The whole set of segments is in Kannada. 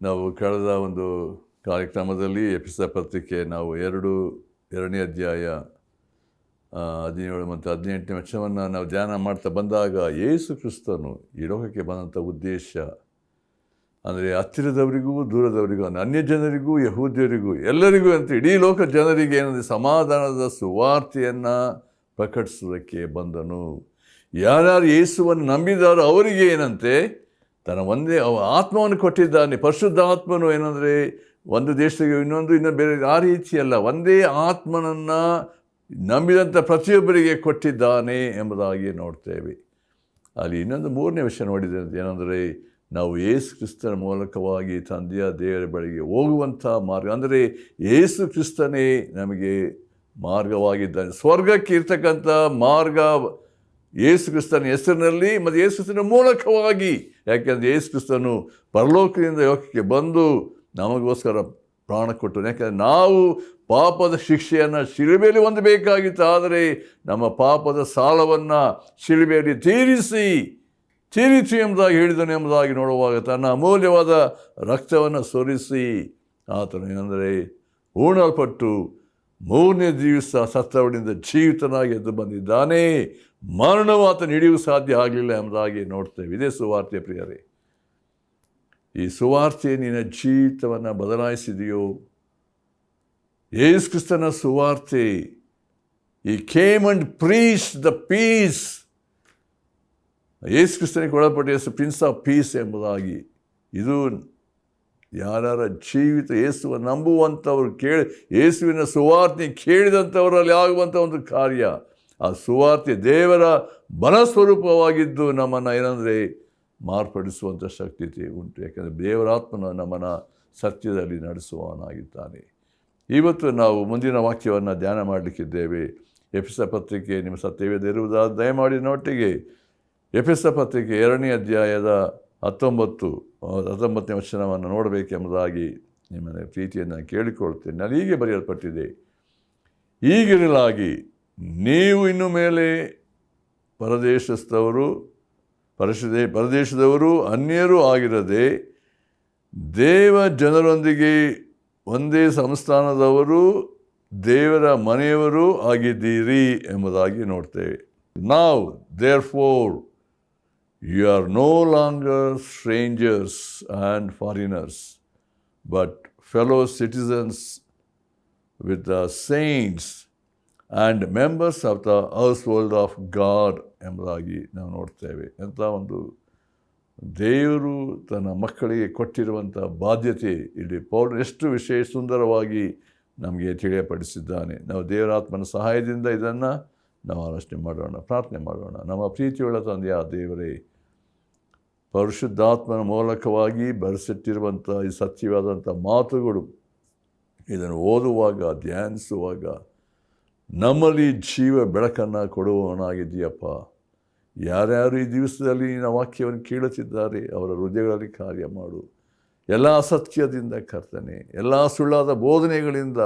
ನಾವು ಕಳೆದ ಒಂದು ಕಾರ್ಯಕ್ರಮದಲ್ಲಿ ಎಫೆಸ ಪತ್ರಿಕೆ ನಾವು ಎರಡನೇ ಅಧ್ಯಾಯ 17 ಮತ್ತು 18ನೇ ವಚನವನ್ನು ನಾವು ಧ್ಯಾನ ಮಾಡ್ತಾ ಬಂದಾಗ ಯೇಸು ಕ್ರಿಸ್ತನು ಈ ಲೋಕಕ್ಕೆ ಬಂದಂಥ ಉದ್ದೇಶ ಅಂದರೆ ಹತ್ತಿರದವರಿಗೂ ದೂರದವರಿಗೂ, ಅನ್ಯ ಜನರಿಗೂ ಯಹೂದ್ಯರಿಗೂ ಎಲ್ಲರಿಗೂ ಅಂತ ಇಡೀ ಲೋಕ ಜನರಿಗೆ ಏನಂದರೆ ಸಮಾಧಾನದ ಸುವಾರ್ತೆಯನ್ನು ಪ್ರಕಟಿಸೋದಕ್ಕೆ ಬಂದನು. ಯಾರ್ಯಾರು ಯೇಸುವನ್ನು ನಂಬಿದಾರೋ ಅವರಿಗೆ ಏನಂತೆ ತನ್ನ ಒಂದೇ ಆತ್ಮವನ್ನು ಕೊಟ್ಟಿದ್ದಾನೆ. ಪರಿಶುದ್ಧಾತ್ಮನು ಏನಂದರೆ ಒಂದು ದೇಶಕ್ಕೆ ಇನ್ನೊಂದು ಬೇರೆ ಆ ರೀತಿಯಲ್ಲ, ಒಂದೇ ಆತ್ಮನನ್ನು ನಂಬಿದಂಥ ಪ್ರತಿಯೊಬ್ಬರಿಗೆ ಕೊಟ್ಟಿದ್ದಾನೆ ಎಂಬುದಾಗಿ ನೋಡ್ತೇವೆ. ಅಲ್ಲಿ ಇನ್ನೊಂದು 3ನೇ ವಿಷಯ ನೋಡಿದೆ ಏನಂದರೆ ನಾವು ಯೇಸು ಕ್ರಿಸ್ತನ ಮೂಲಕವಾಗಿ ತಂದೆಯ ದೇವರ ಬಳಿಗೆ ಹೋಗುವಂಥ ಮಾರ್ಗ, ಅಂದರೆ ಯೇಸು ಕ್ರಿಸ್ತನೇ ನಮಗೆ ಮಾರ್ಗವಾಗಿದ್ದಾನೆ. ಸ್ವರ್ಗಕ್ಕೆ ಇರ್ತಕ್ಕಂಥ ಮಾರ್ಗ ಯೇಸು ಕ್ರಿಸ್ತನ ಹೆಸರಿನಲ್ಲಿ ಮತ್ತು ಯೇಸು ಕ್ರಿಸ್ತನ ಮೂಲಕವಾಗಿ. ಯಾಕೆಂದರೆ ಯೇಸು ಕ್ರಿಸ್ತನು ಪರಲೋಕದಿಂದ ಲೋಕಕ್ಕೆ ಬಂದು ನಮಗೋಸ್ಕರ ಪ್ರಾಣ ಕೊಟ್ಟನು. ಯಾಕೆಂದರೆ ನಾವು ಪಾಪದ ಶಿಕ್ಷೆಯನ್ನು ಶಿಲುಬೆಯಲ್ಲಿ ಹೊಂದಬೇಕಾಗಿತ್ತು. ಆದರೆ ನಮ್ಮ ಪಾಪದ ಸಾಲವನ್ನು ಶಿಲುಬೆಯಲ್ಲಿ ತೀರಿತು ಎಂಬುದಾಗಿ ಹೇಳಿದನು ಎಂಬುದಾಗಿ ನೋಡುವಾಗ ತನ್ನ ಅಮೂಲ್ಯವಾದ ರಕ್ತವನ್ನು ಸುರಿಸಿ ಆತನು ಏನಂದರೆ ಹೂಣಲ್ಪಟ್ಟು 3ನೇ ದಿವಸ ಸತ್ತವರಿಂದ ಜೀವಿತನಾಗಿ ಎದ್ದು ಬಂದಿದ್ದಾನೆ. ಮರಣವು ಆತನ ಹಿಡಿಯಲು ಸಾಧ್ಯ ಆಗಲಿಲ್ಲ ಎಂಬುದಾಗಿ ನೋಡ್ತೇವೆ. ಇದೇ ಸುವಾರ್ತೆ ಪ್ರಿಯರೇ. ಈ ಸುವಾರ್ತೆ ನಿನ್ನ ಜೀವಿತವನ್ನು ಬದಲಾಯಿಸಿದೆಯೋ? ಯೇಸು ಕ್ರಿಸ್ತನ ಸುವಾರ್ತೆ, he came and preach the peace. ಯೇಸು ಕ್ರಿಸ್ತನಿಗೆ ಒಳಪಟ್ಟ ಪ್ರಿನ್ಸ್ ಆಫ್ ಪೀಸ್ ಎಂಬುದಾಗಿ. ಇದು ಯಾರ್ಯಾರ ಜೀವಿತ ಯೇಸುವನ್ನು ನಂಬುವಂಥವ್ರು ಯೇಸುವಿನ ಸುವಾರ್ತೆ ಕೇಳಿದಂಥವರಲ್ಲಿ ಆಗುವಂಥ ಒಂದು ಕಾರ್ಯ. ಆ ಸುವಾರ್ತೆ ದೇವರ ಬಲಸ್ವರೂಪವಾಗಿದ್ದು ನಮ್ಮನ್ನು ಏನಂದರೆ ಮಾರ್ಪಡಿಸುವಂಥ ಶಕ್ತಿ ಉಂಟು. ಯಾಕೆಂದರೆ ದೇವರಾತ್ಮನ ನಮ್ಮನ್ನು ಸತ್ಯದಲ್ಲಿ ನಡೆಸುವವನಾಗಿದ್ದಾನೆ. ಇವತ್ತು ನಾವು ಮುಂದಿನ ವಾಕ್ಯವನ್ನು ಧ್ಯಾನ ಮಾಡಲಿಕ್ಕಿದ್ದೇವೆ. ಎಫೆಸ ಪತ್ರಿಕೆ ನಿಮ್ಮ ಸತ್ಯವೇದ ಇರುವುದಾದ ದಯಮಾಡಿ ನೊಟ್ಟಿಗೆ ಎಫೆಸ ಪತ್ರಿಕೆ 2ನೇ ಅಧ್ಯಾಯದ 19ನೇ ವಚನವನ್ನು ನೋಡಬೇಕೆಂಬುದಾಗಿ ನಿಮ್ಮನ್ನು ಪ್ರೀತಿಯನ್ನು ಕೇಳಿಕೊಳ್ತೇನೆ. ನಾನು ಹೀಗೆ ಬರೆಯಲ್ಪಟ್ಟಿದೆ, ಈಗಿರಲಾಗಿ ನೀವು ಇನ್ನು ಮೇಲೆ ಪರದೇಶದವರು ಅನ್ಯರೂ ಆಗಿರದೆ ದೇವ ಜನರೊಂದಿಗೆ ಒಂದೇ ಸಂಸ್ಥಾನದವರು, ದೇವರ ಮನೆಯವರು ಆಗಿದ್ದೀರಿ ಎಂಬುದಾಗಿ ನೋಡ್ತೇವೆ. ನಾವು therefore you are no longer strangers and foreigners, but fellow citizens with the saints and members of the household of God ಎಂಬುದಾಗಿ ನಾವು ನೋಡ್ತೇವೆ. ಎಂಥ ಒಂದು ದೇವರು ತನ್ನ ಮಕ್ಕಳಿಗೆ ಕೊಟ್ಟಿರುವಂಥ ಬಾಧ್ಯತೆ ಇಲ್ಲಿ ಪೌಲನು ಎಷ್ಟು ಸುಂದರವಾಗಿ ನಮಗೆ ತಿಳಿಯಪಡಿಸಿದ್ದಾನೆ. ನಾವು ದೇವರಾತ್ಮನ ಸಹಾಯದಿಂದ ಇದನ್ನು ನಾವು ಆಲೋಚನೆ ಮಾಡೋಣ, ಪ್ರಾರ್ಥನೆ ಮಾಡೋಣ. ನಮ್ಮ ಪ್ರೀತಿಯುಳ್ಳ ತಂದೆಯ ದೇವರೇ, ಪರಿಶುದ್ಧಾತ್ಮನ ಮೂಲಕವಾಗಿ ಬರೆಸಿಟ್ಟಿರುವಂಥ ಈ ಸತ್ಯವಾದಂಥ ಮಾತುಗಳು ಇದನ್ನು ಓದುವಾಗ ಧ್ಯಾನಿಸುವಾಗ ನಮ್ಮಲ್ಲಿ ಜೀವ ಬೆಳಕನ್ನು ಕೊಡುವವನಾಗಿದ್ದೀಯಪ್ಪ. ಯಾರ್ಯಾರು ಈ ದಿವಸದಲ್ಲಿ ನಿನ್ನ ವಾಕ್ಯವನ್ನು ಕೇಳುತ್ತಿದ್ದಾರೆ ಅವರ ಹೃದಯಗಳಲ್ಲಿ ಕಾರ್ಯ ಮಾಡು. ಎಲ್ಲ ಅಸತ್ಯದಿಂದ ಕರ್ತನೆ, ಎಲ್ಲ ಸುಳ್ಳಾದ ಬೋಧನೆಗಳಿಂದ,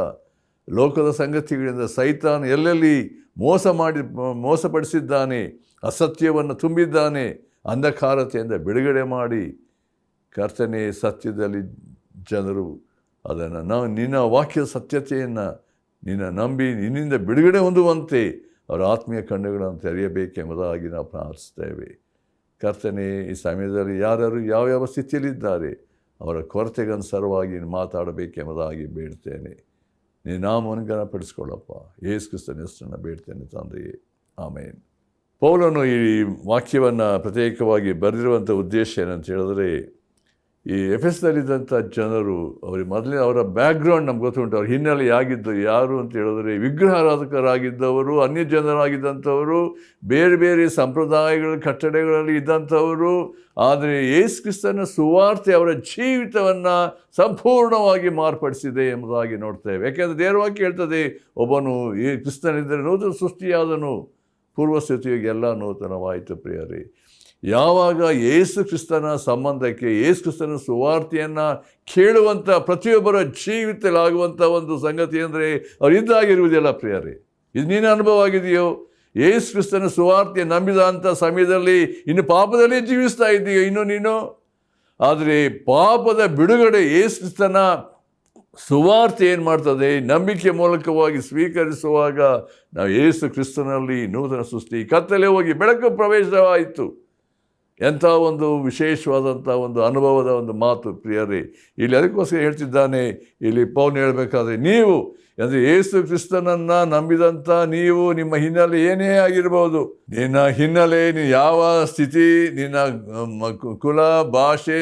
ಲೋಕದ ಸಂಗತಿಗಳಿಂದ ಸೈತಾನ ಎಲ್ಲೆಲ್ಲಿ ಮೋಸಪಡಿಸಿದ್ದಾನೆ, ಅಸತ್ಯವನ್ನು ತುಂಬಿದ್ದಾನೆ, ಅಂಧಕಾರತೆಯಿಂದ ಬಿಡುಗಡೆ ಮಾಡಿ ಕರ್ತನೆ ಸತ್ಯದಲ್ಲಿ ಜನರು ಅದನ್ನು ನಿನ್ನ ವಾಕ್ಯದ ಸತ್ಯತೆಯನ್ನು ನಿನ್ನ ನಂಬಿ ನಿನ್ನಿಂದ ಬಿಡುಗಡೆ ಹೊಂದುವಂತೆ ಅವರ ಆತ್ಮೀಯ ಕಣ್ಣುಗಳನ್ನು ತೆರೆಯಬೇಕೆಂಬುದಾಗಿ ನಾವು ಪ್ರಾರ್ಥಿಸ್ತೇವೆ. ಕರ್ತನೆ, ಈ ಸಮಯದಲ್ಲಿ ಯಾರ್ಯಾರು ಯಾವ್ಯಾವ ಸ್ಥಿತಿಯಲ್ಲಿದ್ದಾರೆ ಅವರ ಕೊರತೆಗನುಸಾರವಾಗಿ ಮಾತಾಡಬೇಕೆಂಬುದಾಗಿ ಬೇಡ್ತೇನೆ. ನೀನು ನಾಮವನ್ನು ಘನಪಡಿಸ್ಕೊಳ್ಳಪ್ಪ. ಯೇಸು ಕ್ರಿಸ್ತನ ಹೆಸರನ್ನು ಬೇಡ್ತೇನೆ ತಂದೆಯೇ, ಆಮೇನ್. ಪೌಲನು ಈ ವಾಕ್ಯವನ್ನು ಪ್ರತ್ಯೇಕವಾಗಿ ಬರೆದಿರುವಂಥ ಉದ್ದೇಶ ಏನಂತ ಹೇಳಿದ್ರೆ, ಈ ಎಫೆಸದಲ್ಲಿದ್ದಂಥ ಜನರು ಅವರ ಬ್ಯಾಕ್ಗ್ರೌಂಡ್ ನಮ್ಗೆ ಗೊತ್ತುಂಟು. ಅವ್ರ ಹಿನ್ನೆಲೆ ಯಾರು ಅಂತ ಹೇಳಿದ್ರೆ ವಿಗ್ರಹಾರಾಧಕರಾಗಿದ್ದವರು, ಅನ್ಯ ಜನರಾಗಿದ್ದಂಥವರು, ಬೇರೆ ಬೇರೆ ಸಂಪ್ರದಾಯಗಳ ಕಟ್ಟಡಗಳಲ್ಲಿ ಇದ್ದಂಥವರು. ಆದರೆ ಯೇಸು ಕ್ರಿಸ್ತನ ಸುವಾರ್ತೆ ಅವರ ಜೀವಿತವನ್ನು ಸಂಪೂರ್ಣವಾಗಿ ಮಾರ್ಪಡಿಸಿದೆ ಎಂಬುದಾಗಿ ನೋಡ್ತೇವೆ. ಯಾಕೆಂದರೆ ದೇವರವಾಕ್ಯ ಹೇಳ್ತದೆ, ಒಬ್ಬನು ಈ ಕ್ರಿಸ್ತನಿದ್ದರೆ ನೂತನ ಸೃಷ್ಟಿಯಾದನು, ಪೂರ್ವಸ್ಥಿತಿಗೆ ಎಲ್ಲ ನೂತನವಾಯಿತು. ಪ್ರಿಯರೇ, ಯಾವಾಗ ಯೇಸು ಕ್ರಿಸ್ತನ ಸಂಬಂಧಕ್ಕೆ, ಯೇಸು ಕ್ರಿಸ್ತನ ಸುವಾರ್ತೆಯನ್ನು ಕೇಳುವಂಥ ಪ್ರತಿಯೊಬ್ಬರ ಜೀವಿತಲಾಗುವಂಥ ಒಂದು ಸಂಗತಿ ಅಂದರೆ ಅವ್ರು ಇದ್ದಾಗಿರುವುದಿಲ್ಲ. ಪ್ರಿಯರೇ, ಇದು ನೀನು ಅನುಭವ ಆಗಿದೆಯೋ? ಯೇಸು ಕ್ರಿಸ್ತನ ಸುವಾರ್ತೆ ನಂಬಿದ ಅಂಥ ಸಮಯದಲ್ಲಿ ಇನ್ನು ಪಾಪದಲ್ಲಿ ಜೀವಿಸ್ತಾ ಇದ್ದೀಯೋ? ಇನ್ನು ನೀನು ಆದರೆ ಪಾಪದ ಬಿಡುಗಡೆ ಯೇಸು ಕ್ರಿಸ್ತನ ಸುವಾರ್ತೆ ಏನು ಮಾಡ್ತದೆ, ನಂಬಿಕೆ ಮೂಲಕವಾಗಿ ಸ್ವೀಕರಿಸುವಾಗ ನಾವು ಯೇಸು ಕ್ರಿಸ್ತನಲ್ಲಿ ನೂತನ ಸೃಷ್ಟಿ, ಕತ್ತಲೆ ಹೋಗಿ ಬೆಳಕು ಪ್ರವೇಶವಾಯಿತು. ಎಂಥ ಒಂದು ವಿಶೇಷವಾದಂಥ ಒಂದು ಅನುಭವದ ಒಂದು ಮಾತು ಪ್ರಿಯರೇ. ಇಲ್ಲಿ ಅದಕ್ಕೋಸ್ಕರ ಹೇಳ್ತಿದ್ದಾನೆ, ಇಲ್ಲಿ ಪೌಲ್ ಹೇಳಬೇಕಾದ್ರೆ, ನೀವು ಅಂದರೆ ಯೇಸು ಕ್ರಿಸ್ತನನ್ನು ನಂಬಿದಂಥ ನೀವು, ನಿಮ್ಮ ಹಿನ್ನೆಲೆ ಏನೇ ಆಗಿರ್ಬೋದು, ನಿನ್ನ ಹಿನ್ನೆಲೆ, ನೀನು ಯಾವ ಸ್ಥಿತಿ, ನಿನ್ನ ಕುಲ, ಭಾಷೆ,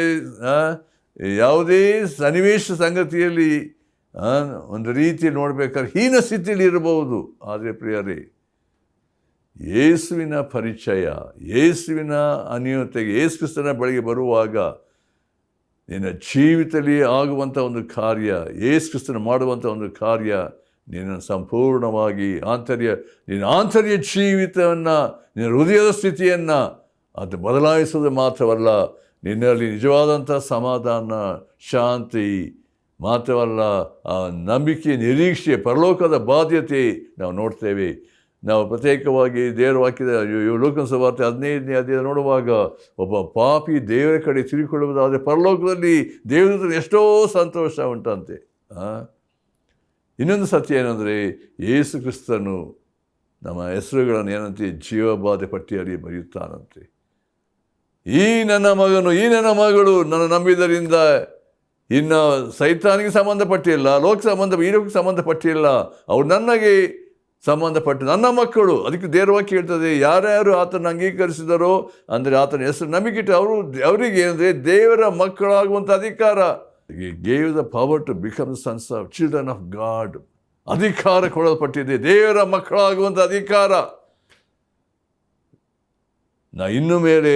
ಯಾವುದೇ ಸನ್ನಿವೇಶ ಸಂಗತಿಯಲ್ಲಿ ಒಂದು ರೀತಿ ನೋಡಬೇಕಾದ್ರೆ ಹೀನ ಸ್ಥಿತಿಯಲ್ಲಿ ಇರಬಹುದು. ಆದರೆ ಪ್ರಿಯರೇ, ಯೇಸುವಿನ ಪರಿಚಯ, ಯೇಸುವಿನ ಅನ್ಯೋನ್ಯತೆಗೆ, ಯೇಸು ಕ್ರಿಸ್ತನ ಬಳಿಗೆ ಬರುವಾಗ ನಿನ್ನ ಜೀವಿತದಲ್ಲಿ ಆಗುವಂಥ ಒಂದು ಕಾರ್ಯ, ಯೇಸು ಕ್ರಿಸ್ತನ ಮಾಡುವಂಥ ಒಂದು ಕಾರ್ಯ ನಿನ್ನ ಸಂಪೂರ್ಣವಾಗಿ ನಿನ್ನ ಆಂತರ್ಯ ಜೀವಿತವನ್ನು, ನಿನ್ನ ಹೃದಯದ ಸ್ಥಿತಿಯನ್ನು ಅದು ಬದಲಾಯಿಸೋದು ಮಾತ್ರವಲ್ಲ, ನಿನ್ನಲ್ಲಿ ನಿಜವಾದಂಥ ಸಮಾಧಾನ, ಶಾಂತಿ ಮಾತ್ರವಲ್ಲ, ಆ ನಂಬಿಕೆ, ನಿರೀಕ್ಷೆ, ಪರಲೋಕದ ಬಾಧ್ಯತೆ ನಾವು ನೋಡ್ತೇವೆ. ನಾವು ಪ್ರತ್ಯೇಕವಾಗಿ ದೇವರ ವಾಕ್ಯದ ಲೋಕನ ಸುವಾರ್ತೆ 15ನೇ ಅಧ್ಯಾಯ ನೋಡುವಾಗ, ಒಬ್ಬ ಪಾಪಿ ದೇವರ ಕಡೆ ತಿರುಗಿಕೊಳ್ಳುವುದಾದರೆ ಪರಲೋಕದಲ್ಲಿ ದೇವರ ಎಷ್ಟೋ ಸಂತೋಷ ಉಂಟಂತೆ. ಇನ್ನೊಂದು ಸತ್ಯ ಏನಂದರೆ, ಯೇಸು ಕ್ರಿಸ್ತನು ನಮ್ಮ ಹೆಸರುಗಳನ್ನು ಏನಂತೆ ಜೀವಬಾಧೆ ಪಟ್ಟಿಯಲ್ಲಿ ಬರೆಯುತ್ತಾನಂತೆ. ಈ ನನ್ನ ಮಗನು, ಈ ನನ್ನ ಮಗಳು ನನ್ನ ನಂಬಿದರಿಂದ ಇನ್ನು ಸೈತಾನಿಗೆ ಸಂಬಂಧಪಟ್ಟಿಲ್ಲ, ಈ ಲೋಕಕ್ಕೆ ಸಂಬಂಧಪಟ್ಟಿಲ್ಲ, ಅವ್ರು ನನಗೆ ಸಂಬಂಧಪಟ್ಟು ನನ್ನ ಮಕ್ಕಳು. ಅದಕ್ಕೆ ದೇವರವಾಕ್ಯ ಹೇಳ್ತದೆ, ಯಾರ್ಯಾರು ಆತನ ಅಂಗೀಕರಿಸಿದರೋ, ಅಂದರೆ ಆತನ ಹೆಸರು ನಂಬಿಕಿಟ್ಟು ಅವರಿಗೆ ಏನಂದರೆ ದೇವರ ಮಕ್ಕಳಾಗುವಂಥ ಅಧಿಕಾರ. Gave the power to become sons of children of God. ಅಧಿಕಾರ ಕೊಡಲ್ಪಟ್ಟಿದೆ, ದೇವರ ಮಕ್ಕಳಾಗುವಂಥ ಅಧಿಕಾರ. ಇನ್ನು ಮೇಲೆ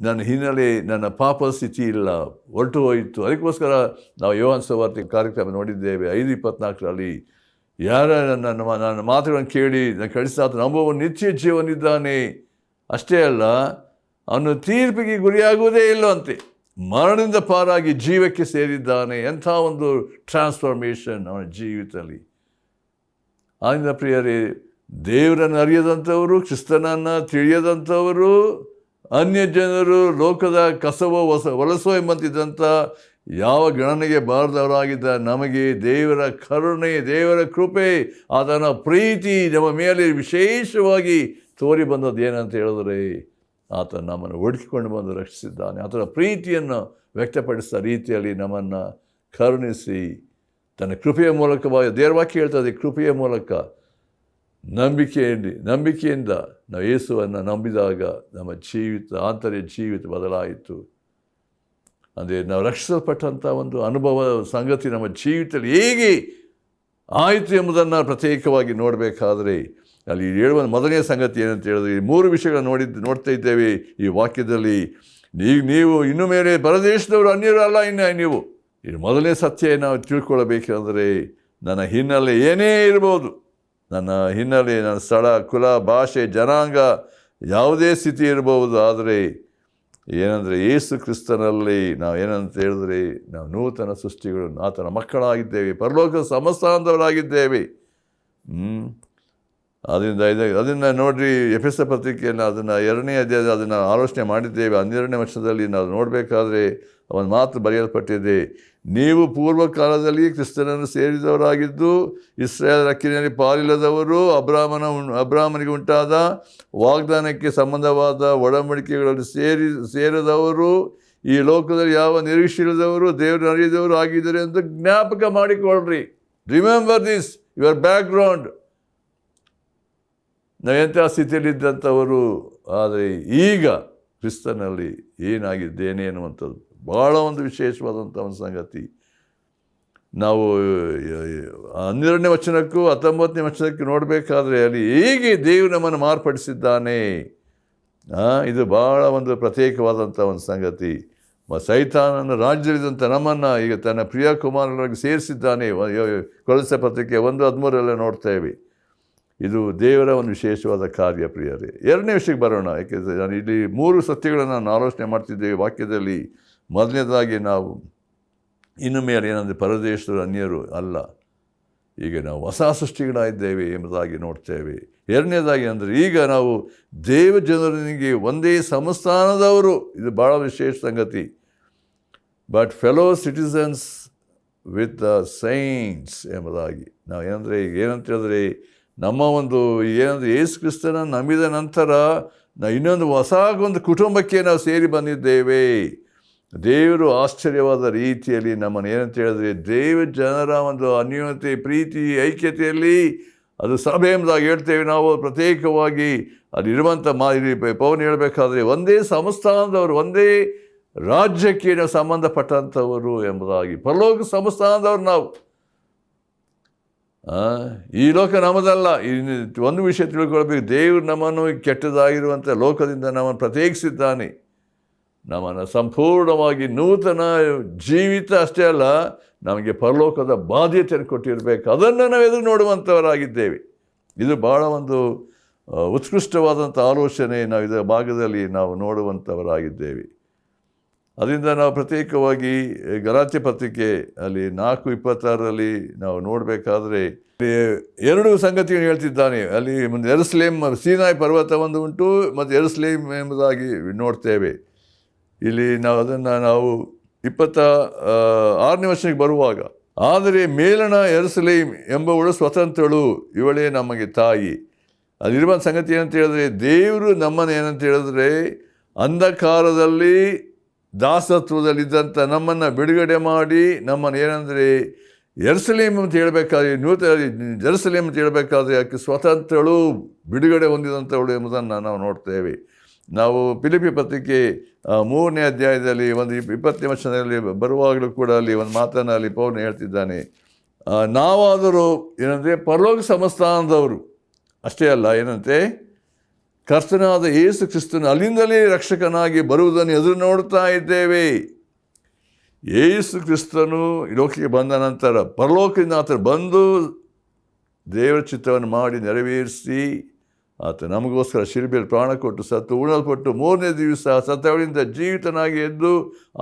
ನನ್ನ ಹಿನ್ನೆಲೆ, ನನ್ನ ಪಾಪ ಸ್ಥಿತಿ ಇಲ್ಲ, ಹೊರಟು ಹೋಯಿತು. ಅದಕ್ಕೋಸ್ಕರ ನಾವು ಯೋಹಾನ ಸುವಾರ್ತೆ ಕಾರ್ಯಕ್ರಮ ನೋಡಿದ್ದೇವೆ 5:24 ಯಾರ ನನ್ನ ಮಾತುಗಳನ್ನು ಕೇಳಿ ನಾನು ಕಳಿಸಿದ ನಂಬುವವನು ನಿತ್ಯ ಜೀವನಿದ್ದಾನೆ. ಅಷ್ಟೇ ಅಲ್ಲ, ಅವನು ತೀರ್ಪಿಗೆ ಗುರಿಯಾಗುವುದೇ ಇಲ್ಲವಂತೆ, ಮರಣದಿಂದ ಪಾರಾಗಿ ಜೀವಕ್ಕೆ ಸೇರಿದ್ದಾನೆ. ಎಂಥ ಒಂದು ಟ್ರಾನ್ಸ್ಫಾರ್ಮೇಷನ್ ಅವನ ಜೀವಿತದಲ್ಲಿ. ಆದ್ದರಿಂದ ಪ್ರಿಯರೇ, ದೇವರನ್ನು ಅರಿಯದಂಥವರು, ಕ್ರಿಸ್ತನನ್ನು ತಿಳಿಯದಂಥವರು, ಅನ್ಯ ಜನರು ಲೋಕದ ಕಸವೋ ವಲಸೋ ಎಂಬಂತಿದ್ದಂಥ ಯಾವ ಗಣನೆಗೆ ಬಾರದವರಾಗಿದ್ದ ನಮಗೆ ದೇವರ ಕರುಣೆ, ದೇವರ ಕೃಪೆ, ಆತನ ಪ್ರೀತಿ ನಮ್ಮ ಮೇಲೆ ವಿಶೇಷವಾಗಿ ತೋರಿ ಬಂದದ್ದು ಏನಂತ ಹೇಳಿದ್ರೆ, ಆತ ನಮ್ಮನ್ನು ಹುಡುಕಿಕೊಂಡು ಬಂದು ರಕ್ಷಿಸಿದ್ದಾನೆ. ಆತನ ಪ್ರೀತಿಯನ್ನು ವ್ಯಕ್ತಪಡಿಸಿದ ರೀತಿಯಲ್ಲಿ ನಮ್ಮನ್ನು ಕರುಣಿಸಿ ತನ್ನ ಕೃಪೆಯ ಮೂಲಕವಾಗಿ, ದೇವರವಾಕ್ಯ ಹೇಳ್ತದೆ, ಕೃಪೆಯ ಮೂಲಕ ನಂಬಿಕೆಯಿಂದ ನಾವು ಯೇಸುವನ್ನು ನಂಬಿದಾಗ ನಮ್ಮ ಆಂತರ್ಯ ಜೀವಿತ ಬದಲಾಯಿತು. ಅಂದರೆ ನಾವು ರಕ್ಷಿಸಲ್ಪಟ್ಟಂಥ ಒಂದು ಅನುಭವ ಸಂಗತಿ ನಮ್ಮ ಜೀವಿತದಲ್ಲಿ ಹೇಗೆ ಆಯಿತು ಎಂಬುದನ್ನು ಪ್ರತ್ಯೇಕವಾಗಿ ನೋಡಬೇಕಾದ್ರೆ, ಅಲ್ಲಿ ಹೇಳುವ ಮೊದಲನೇ ಸಂಗತಿ ಏನಂತ ಹೇಳಿದ್ರೆ, 3 ವಿಷಯಗಳನ್ನು ನೋಡ್ತಾ ಇದ್ದೇವೆ ಈ ವಾಕ್ಯದಲ್ಲಿ. ನೀವು ಇನ್ನು ಮೇಲೆ ಪರದೇಶದವರು, ಅನ್ಯರು ಅಲ್ಲ. ನೀವು ಈ ಮೊದಲನೇ ಸತ್ಯ ನಾವು ತಿಳ್ಕೊಳ್ಳಬೇಕೆಂದರೆ, ನನ್ನ ಹಿನ್ನೆಲೆ ಏನೇ ಇರ್ಬೋದು, ನನ್ನ ಹಿನ್ನೆಲೆ, ನನ್ನ ಸ್ಥಳ, ಕುಲ, ಭಾಷೆ, ಜನಾಂಗ, ಯಾವುದೇ ಸ್ಥಿತಿ ಇರಬಹುದು. ಆದರೆ ಏನಂದರೆ ಯೇಸು ಕ್ರಿಸ್ತನಲ್ಲಿ ನಾವು ಏನಂತ ಹೇಳಿದ್ರೆ, ನಾವು ನೂತನ ಸೃಷ್ಟಿಗಳು, ಆತನ ಮಕ್ಕಳಾಗಿದ್ದೇವೆ, ಪರಲೋಕದ ಸಮಸ್ಥಾನದವರಾಗಿದ್ದೇವೆ. ಅದನ್ನು ನೋಡ್ರಿ, ಎಫೆಸ ಪತ್ರಿಕೆಯನ್ನು ಅದನ್ನು 2ನೇ ಅಧ್ಯಾಯದಲ್ಲಿ ಅದನ್ನು ಆಲೋಚನೆ ಮಾಡಿದ್ದೇವೆ. 12ನೇ ವರ್ಷದಲ್ಲಿ ನಾವು ನೋಡಬೇಕಾದ್ರೆ ಒಂದು ಮಾತು ಬರೆಯಲ್ಪಟ್ಟಿದೆ, ನೀವು ಪೂರ್ವ ಕಾಲದಲ್ಲಿ ಕ್ರಿಸ್ತನನ್ನು ಸೇರಿದವರಾಗಿದ್ದು ಇಸ್ರಾಯೇಲ್ ಹಕ್ಕಿನಲ್ಲಿ ಪಾಲಿಲ್ಲದವರು, ಅಬ್ರಾಮನಿಗೆ ಉಂಟಾದ ವಾಗ್ದಾನಕ್ಕೆ ಸಂಬಂಧವಾದ ಒಡಂಬಡಿಕೆಗಳಲ್ಲಿ ಸೇರಿದವರು, ಈ ಲೋಕದಲ್ಲಿ ಯಾವ ನಿರೀಕ್ಷೆ ಇಲ್ಲದವರು, ದೇವರು ಅರಿಯದವರು ಆಗಿದ್ದಾರೆ ಅಂತ ಜ್ಞಾಪಕ ಮಾಡಿಕೊಳ್ಳ್ರಿ. Remember this, your background. ನಾವೆಂಥ ಸ್ಥಿತಿಯಲ್ಲಿದ್ದಂಥವರು, ಆದರೆ ಈಗ ಕ್ರಿಸ್ತನಲ್ಲಿ ಏನಾಗಿದ್ದೇನೆ ಅನ್ನುವಂಥದ್ದು ಭಾಳ ಒಂದು ವಿಶೇಷವಾದಂಥ ಒಂದು ಸಂಗತಿ. ನಾವು 12ನೇ ವಚನಕ್ಕೂ 19ನೇ ವಚನಕ್ಕೂ ನೋಡಬೇಕಾದ್ರೆ ಅಲ್ಲಿ ಹೇಗೆ ದೇವರು ನಮ್ಮನ್ನು ಮಾರ್ಪಡಿಸಿದ್ದಾನೆ, ಇದು ಭಾಳ ಒಂದು ಪ್ರತ್ಯೇಕವಾದಂಥ ಒಂದು ಸಂಗತಿ. ಸೈತಾನನ ರಾಜ್ಯದಲ್ಲಿದ್ದಂಥ ನಮ್ಮನ್ನು ಈಗ ತನ್ನ ಪ್ರಿಯ ಕುಮಾರನಾಗಿ ಸೇರಿಸಿದ್ದಾನೆ. ಕೊಲೊಸ್ಸೆ ಪತ್ರಿಕೆ 1:13 ನೋಡ್ತೇವೆ. ಇದು ದೇವರ ಒಂದು ವಿಶೇಷವಾದ ಕಾರ್ಯ ಪ್ರಿಯರೇ. 2ನೇ ವಿಷಯಕ್ಕೆ ಬರೋಣ. ಯಾಕೆಂದರೆ ನಾನು ಇಲ್ಲಿ 3 ಸತ್ಯಗಳನ್ನು ನಾನು ಆಲೋಚನೆ ಮಾಡ್ತಿದ್ದೇವೆ ವಾಕ್ಯದಲ್ಲಿ. ಮೊದಲನೇದಾಗಿ ನಾವು ಇನ್ನು ಮೇಲೆ ಏನಂದರೆ ಪರದೇಶರು, ಅನ್ಯರು ಅಲ್ಲ, ಈಗ ನಾವು ಹೊಸ ಸೃಷ್ಟಿಗಳಾಗಿದ್ದೇವೆ ಎಂಬುದಾಗಿ ನೋಡ್ತೇವೆ. 2ನೇದಾಗಿ ಅಂದರೆ ಈಗ ನಾವು ದೇವ ಜನರಿಗೆ ಒಂದೇ ಸಂಸ್ಥಾನದವರು. ಇದು ಭಾಳ ವಿಶೇಷ ಸಂಗತಿ. But fellow citizens with the saints ಎಂಬುದಾಗಿ. ನಾವು ಏನಂತ ಹೇಳಿದ್ರೆ ನಮ್ಮ ಏನಂದರೆ ಯೇಸು ಕ್ರಿಸ್ತನ ನಂಬಿದ ನಂತರ ನಾವು ಇನ್ನೊಂದು ಹೊಸ ಕುಟುಂಬಕ್ಕೆ ನಾವು ಸೇರಿ ಬಂದಿದ್ದೇವೆ. ದೇವರು ಆಶ್ಚರ್ಯವಾದ ರೀತಿಯಲ್ಲಿ ನಮ್ಮನ್ನು ಏನಂತ ಹೇಳಿದ್ರೆ ದೇವ ಜನರ ಅನ್ಯೋನ್ಯತೆ, ಪ್ರೀತಿ, ಐಕ್ಯತೆಯಲ್ಲಿ ಅದು ಸಭೆ ಎಂಬುದಾಗಿ ಹೇಳ್ತೇವೆ ನಾವು. ಪ್ರತ್ಯೇಕವಾಗಿ ಅಲ್ಲಿರುವಂಥ ಪೌಲ್ ಹೇಳಬೇಕಾದ್ರೆ ಒಂದೇ ಸಂಸ್ಥಾನದವರು, ಒಂದೇ ರಾಜ್ಯಕ್ಕೆ ನಾವು ಸಂಬಂಧಪಟ್ಟಂಥವರು ಎಂಬುದಾಗಿ. ಪರಲೋಕ ಸಂಸ್ಥಾನದವರು ನಾವು. ಈ ಲೋಕ ನಮ್ಮದಲ್ಲ. ಒಂದು ವಿಷಯ ತಿಳ್ಕೊಳ್ಬೇಕು, ದೇವರು ನಮ್ಮನ್ನು ಕೆಟ್ಟದಾಗಿರುವಂಥ ಲೋಕದಿಂದ ನಮ್ಮನ್ನು ಪ್ರತ್ಯೇಕಿಸಿದ್ದಾನೆ. ನಮ್ಮನ್ನು ಸಂಪೂರ್ಣವಾಗಿ ನೂತನ ಜೀವಿತ ಅಷ್ಟೇ ಅಲ್ಲ, ನಮಗೆ ಪರಲೋಕದ ಬಾಧ್ಯತೆಯನ್ನು ಕೊಟ್ಟಿರಬೇಕು. ಅದನ್ನು ನಾವು ಎದುರು ನೋಡುವಂಥವರಾಗಿದ್ದೇವೆ. ಇದು ಭಾಳ ಉತ್ಕೃಷ್ಟವಾದಂಥ ಆಲೋಚನೆ. ನಾವು ಇದರ ಭಾಗದಲ್ಲಿ ನಾವು ನೋಡುವಂಥವರಾಗಿದ್ದೇವೆ. ಅದರಿಂದ ನಾವು ಪ್ರತ್ಯೇಕವಾಗಿ ಗಲಾತ್ಯ ಪತ್ರಿಕೆ ಅಲ್ಲಿ 4:26 ನಾವು ನೋಡಬೇಕಾದ್ರೆ ಎರಡು ಸಂಗತಿಯನ್ನು ಹೇಳ್ತಿದ್ದಾನೆ. ಅಲ್ಲಿ ಯೆರೂಸಲೇಮ್, ಸೀನಾಯಿ ಪರ್ವತ ಉಂಟು ಮತ್ತು ಯೆರೂಸಲೇಮ್ ಎಂಬುದಾಗಿ ನೋಡ್ತೇವೆ. ಇಲ್ಲಿ ನಾವು 26ನೇ ವರ್ಷಕ್ಕೆ ಬರುವಾಗ, ಆದರೆ ಮೇಲಣ ಯೆರೂಸಲೇಮ್ ಎಂಬವಳು ಸ್ವತಂತ್ರಳು, ಇವಳೇ ನಮಗೆ ತಾಯಿ. ಅಲ್ಲಿರುವ ಸಂಗತಿ ಏನಂತ ಹೇಳಿದ್ರೆ, ದೇವರು ನಮ್ಮನ್ನು ಏನಂತ ಹೇಳಿದ್ರೆ ಅಂಧಕಾರದಲ್ಲಿ ದಾಸತ್ವದಲ್ಲಿದ್ದಂಥ ನಮ್ಮನ್ನು ಬಿಡುಗಡೆ ಮಾಡಿ ನಮ್ಮನ್ನು ಏನಂದರೆ ಯೆರೂಸಲೇಮ್ ಅಂತ ಹೇಳಬೇಕಾದ್ರೆ, ಯೆರೂಸಲೇಮ್ ಅಂತ ಹೇಳಬೇಕಾದ್ರೆ ಯಾಕೆ ಸ್ವತಂತ್ರಳು, ಬಿಡುಗಡೆ ಹೊಂದಿದಂಥವಳು ಎಂಬುದನ್ನು ನಾವು ನೋಡ್ತೇವೆ. ನಾವು ಫಿಲಿಪ್ಪಿ ಪತ್ರಿಕೆ 3ನೇ ಅಧ್ಯಾಯದಲ್ಲಿ 20ನೇ ವಚನದಲ್ಲಿ ಬರುವಾಗಲೂ ಕೂಡ ಅಲ್ಲಿ ಒಂದು ಮಾತನ್ನು ಅಲ್ಲಿ ಪೌಲ್ ಹೇಳ್ತಿದ್ದಾನೆ. ನಾವಾದರೂ ಏನಂದರೆ ಪರಲೋಕ ಸಂಸ್ಥಾನದವರು ಅಷ್ಟೇ ಅಲ್ಲ, ಏನಂತೆ ಕರ್ತನಾದ ಯೇಸು ಕ್ರಿಸ್ತನು ಅಲ್ಲಿಂದಲೇ ರಕ್ಷಕನಾಗಿ ಬರುವುದನ್ನು ಎದುರು ನೋಡ್ತಾ ಇದ್ದೇವೆ. ಯೇಸು ಕ್ರಿಸ್ತನು ಲೋಕಕ್ಕೆ ಬಂದ ನಂತರ ಪರಲೋಕದಿಂದ ಆತ ಬಂದು ದೇವರ ಚಿತ್ತವನ್ನು ಮಾಡಿ ನೆರವೇರಿಸಿ ಆತ ನಮಗೋಸ್ಕರ ಶಿಲುಬೆಯಲ್ಲಿ ಪ್ರಾಣ ಕೊಟ್ಟು ಸತ್ತು ಉಣಲ್ಪಟ್ಟು 3ನೇ ದಿವಸ ಸತ್ತವಳಿಂದ ಜೀವಿತನಾಗಿ ಎದ್ದು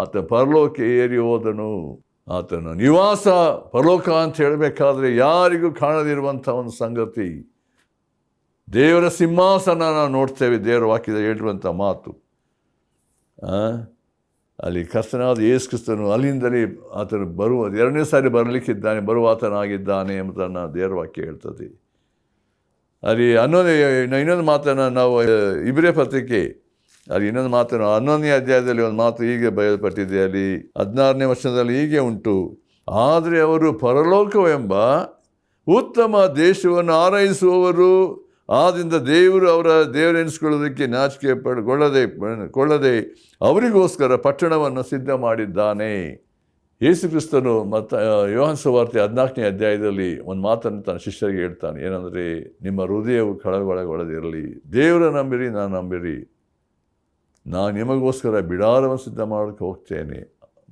ಆತ ಪರಲೋಕಕ್ಕೆ ಏರಿ ಹೋದನು. ಆತನ ನಿವಾಸ ಪರಲೋಕ ಅಂತ ಹೇಳಬೇಕಾದ್ರೆ ಯಾರಿಗೂ ಕಾಣದಿರುವಂಥ ಒಂದು ಸಂಗತಿ. ದೇವರ ಸಿಂಹಾಸನ ನಾವು ನೋಡ್ತೇವೆ. ದೇವರ ವಾಕ್ಯದ ಹೇಳಿರುವಂಥ ಮಾತು. ಅಲ್ಲಿ ಕರ್ತನಾದ ಯೇಸು ಕ್ರಿಸ್ತನು ಅಲ್ಲಿಂದಲೇ ಆತನು ಬರುವ 2ನೇ ಸಾರಿ ಬರಲಿಕ್ಕಿದ್ದಾನೆ, ಬರುವಾತನಾಗಿದ್ದಾನೆ ಎಂಬುದನ್ನು ದೇವರ ವಾಕ್ಯ ಹೇಳ್ತದೆ. ಅಲ್ಲಿ ಇನ್ನೊಂದು ಮಾತನ್ನು ನಾವು ಇಬ್ರಿಯ ಪತ್ರಿಕೆ ಅಲ್ಲಿ ಇನ್ನೊಂದು ಮಾತನ್ನು 11ನೇ ಅಧ್ಯಾಯದಲ್ಲಿ ಒಂದು ಮಾತು ಹೀಗೆ ಬರೆಯಲ್ಪಟ್ಟಿದೆ. ಅಲ್ಲಿ 16ನೇ ವಚನದಲ್ಲಿ ಹೀಗೆ ಉಂಟು, ಆದರೆ ಅವರು ಪರಲೋಕವೆಂಬ ಉತ್ತಮ ದೇಶವನ್ನು ಆರೈಸುವವರು, ಆದ್ದರಿಂದ ದೇವರು ದೇವರೆನಿಸ್ಕೊಳ್ಳೋದಕ್ಕೆ ನಾಚಿಕೆ ಕೊಳ್ಳದೆ ಅವರಿಗೋಸ್ಕರ ಪಟ್ಟಣವನ್ನು ಸಿದ್ಧ ಮಾಡಿದ್ದಾನೆ. ಯೇಸು ಕ್ರಿಸ್ತನು ಮತ್ತು ಯೋಹಾನ ಸುವಾರ್ತೆ 14ನೇ ಅಧ್ಯಾಯದಲ್ಲಿ ಒಂದು ಮಾತನ್ನು ತನ್ನ ಶಿಷ್ಯರಿಗೆ ಹೇಳ್ತಾನೆ. ಏನಂದರೆ, ನಿಮ್ಮ ಹೃದಯವು ಕಳವಳಗೊಳ್ಳದಿರಲಿ, ದೇವರ ನಂಬಿರಿ, ನಾನು ನಂಬಿರಿ. ನಾನು ನಿಮಗೋಸ್ಕರ ಬಿಡಾರವನ್ನು ಸಿದ್ಧ ಮಾಡೋಕ್ಕೆ ಹೋಗ್ತೇನೆ.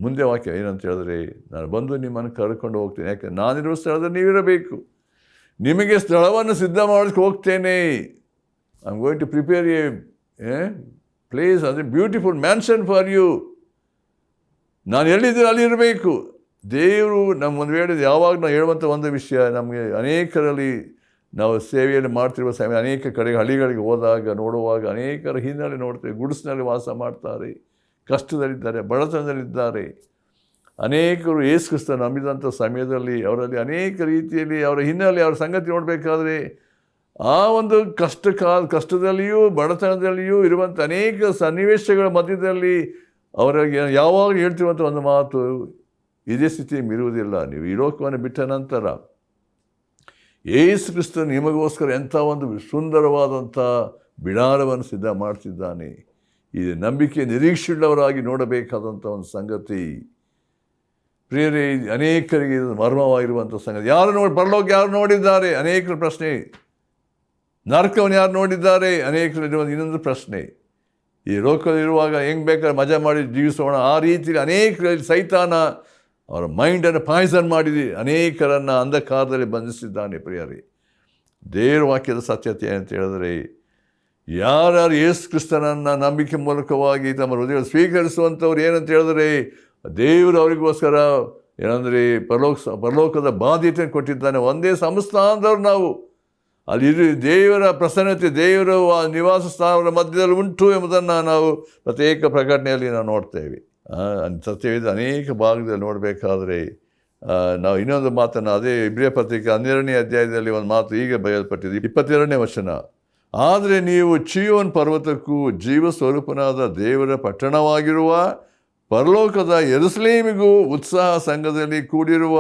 ಮುಂದೆ ವಾಕ್ಯ ಏನಂತ ಹೇಳಿದ್ರೆ, ನಾನು ಬಂದು ನಿಮ್ಮನ್ನು ಕರ್ಕೊಂಡು ಹೋಗ್ತೇನೆ, ಯಾಕೆ ನಾನಿರುವ ಸ್ಥಳದಲ್ಲಿ ನೀವಿರಬೇಕು. ನಿಮಗೆ ಸ್ಥಳವನ್ನು ಸಿದ್ಧ ಮಾಡೋಕ್ಕೆ ಹೋಗ್ತೇನೆ. I am going to prepare a place, ಅಂದರೆ ಬ್ಯೂಟಿಫುಲ್ ಮ್ಯಾನ್ಷನ್ ಫಾರ್ ಯು. ನಾನು ಎಲ್ಲಿದ್ದೀನಿ ಅಲ್ಲಿರಬೇಕು. ದೇವರು ನಮ್ಮ ಒಂದು ವೇಳೆ ಯಾವಾಗ ನಾವು ಹೇಳುವಂಥ ಒಂದು ವಿಷಯ, ನಮಗೆ ಅನೇಕರಲ್ಲಿ ನಾವು ಸೇವೆಯನ್ನು ಮಾಡ್ತಿರುವ ಸಮಯ ಅನೇಕ ಕಡೆಗೆ ಹಳ್ಳಿಗಳಿಗೆ ಹೋದಾಗ ನೋಡುವಾಗ ಅನೇಕರ ಹಿನ್ನೆಲೆ ನೋಡ್ತೇವೆ. ಗುಡಿಸಿನಲ್ಲಿ ವಾಸ ಮಾಡ್ತಾರೆ, ಕಷ್ಟದಲ್ಲಿದ್ದಾರೆ, ಬಡತನದಲ್ಲಿದ್ದಾರೆ. ಅನೇಕರು ಯೇಸು ಕ್ರಿಸ್ತ ನಂಬಿದಂಥ ಸಮಯದಲ್ಲಿ ಅವರಲ್ಲಿ ಅನೇಕ ರೀತಿಯಲ್ಲಿ ಅವರ ಹಿನ್ನೆಲೆ ಅವರ ಸಂಗತಿ ನೋಡಬೇಕಾದ್ರೆ ಆ ಒಂದು ಕಷ್ಟದಲ್ಲಿಯೂ ಬಡತನದಲ್ಲಿಯೂ ಇರುವಂಥ ಅನೇಕ ಸನ್ನಿವೇಶಗಳ ಮಧ್ಯದಲ್ಲಿ ಅವರಿಗೆ ಯಾವಾಗ ಹೇಳ್ತಿರುವಂಥ ಒಂದು ಮಾತು, ಇದೇ ಸ್ಥಿತಿ ಇರುವುದಿಲ್ಲ. ನೀವು ಈ ಲೋಕವನ್ನು ಬಿಟ್ಟ ನಂತರ ಯೇಸು ಕ್ರಿಸ್ತ ನಿಮಗೋಸ್ಕರ ಎಂಥ ಒಂದು ಸುಂದರವಾದಂಥ ಬಿಡಾರವನ್ನು ಸಿದ್ಧ ಮಾಡ್ತಿದ್ದಾನೆ. ಇದು ನಂಬಿಕೆ ನಿರೀಕ್ಷೆಯುಳ್ಳವರಾಗಿ ನೋಡಬೇಕಾದಂಥ ಒಂದು ಸಂಗತಿ. ಪ್ರಿಯರೇ, ಅನೇಕರಿಗೆ ಇದು ಮರ್ಮವಾಗಿರುವಂಥ ಸಂಗತಿ. ಪರಲೋಕ ಯಾರು ನೋಡಿದ್ದಾರೆ? ಅನೇಕರ ಪ್ರಶ್ನೆ. ನರಕವನ್ನು ಯಾರು ನೋಡಿದ್ದಾರೆ? ಅನೇಕರು ಇನ್ನೊಂದು ಪ್ರಶ್ನೆ. ಈ ಲೋಕದಲ್ಲಿರುವಾಗ ಹೆಂಗೆ ಬೇಕಾದ್ರೆ ಮಜಾ ಮಾಡಿ ಜೀವಿಸೋಣ, ಆ ರೀತಿಯಲ್ಲಿ ಅನೇಕರಲ್ಲಿ ಸೈತಾನ ಅವರ ಮೈಂಡನ್ನು ಪಾಯ್ಸನ್ ಮಾಡಿದೆ, ಅನೇಕರನ್ನು ಅಂಧಕಾರದಲ್ಲಿ ಬಂಧಿಸಿದ್ದಾನೆ. ಪ್ರಿಯರೇ, ದೇವರ ವಾಕ್ಯದ ಸತ್ಯತೆ ಅಂತ ಹೇಳಿದ್ರೆ, ಯಾರ್ಯಾರು ಯೇಸು ಕ್ರಿಸ್ತನನ್ನು ನಂಬಿಕೆ ಮೂಲಕವಾಗಿ ತಮ್ಮ ಹೃದಯ ಸ್ವೀಕರಿಸುವಂಥವ್ರು ಏನಂತ ಹೇಳಿದ್ರೆ, ದೇವರು ಅವರಿಗೋಸ್ಕರ ಏನಂದರೆ ಪರಲೋಕದ ಬಾಧ್ಯತೆಯನ್ನು ಕೊಟ್ಟಿದ್ದಾನೆ. ಒಂದೇ ಸಂಸ್ಥಾನದವ್ರು ನಾವು. ಅಲ್ಲಿ ದೇವರ ಪ್ರಸನ್ನತೆ, ದೇವರ ನಿವಾಸ ಸ್ಥಾನದ ಮಧ್ಯದಲ್ಲಿ ಉಂಟು ಎಂಬುದನ್ನು ನಾವು ಪ್ರತ್ಯೇಕ ಪ್ರಕಟಣೆಯಲ್ಲಿ ನಾವು ನೋಡ್ತೇವೆ. ಸತ್ಯವೇದ ಅನೇಕ ಭಾಗದಲ್ಲಿ ನೋಡಬೇಕಾದ್ರೆ ನಾವು ಇನ್ನೊಂದು ಮಾತನ್ನು ಅದೇ ಇಬ್ರಿಯ ಪತ್ರಿಕೆ 12ನೇ ಅಧ್ಯಾಯದಲ್ಲಿ ಒಂದು ಮಾತು ಹೀಗೆ ಬರೆಯಲ್ಪಟ್ಟಿದೆ, 22ನೇ ವಚನ. ಆದರೆ ನೀವು ಚೀಯೋನ್ ಪರ್ವತಕ್ಕೂ ಜೀವ ಸ್ವರೂಪನಾದ ದೇವರ ಪಟ್ಟಣವಾಗಿರುವ ಪರಲೋಕದ ಯೆರೂಸಲೇಮಿಗೂ ಉತ್ಸಾಹ ಸಂಘದಲ್ಲಿ ಕೂಡಿರುವ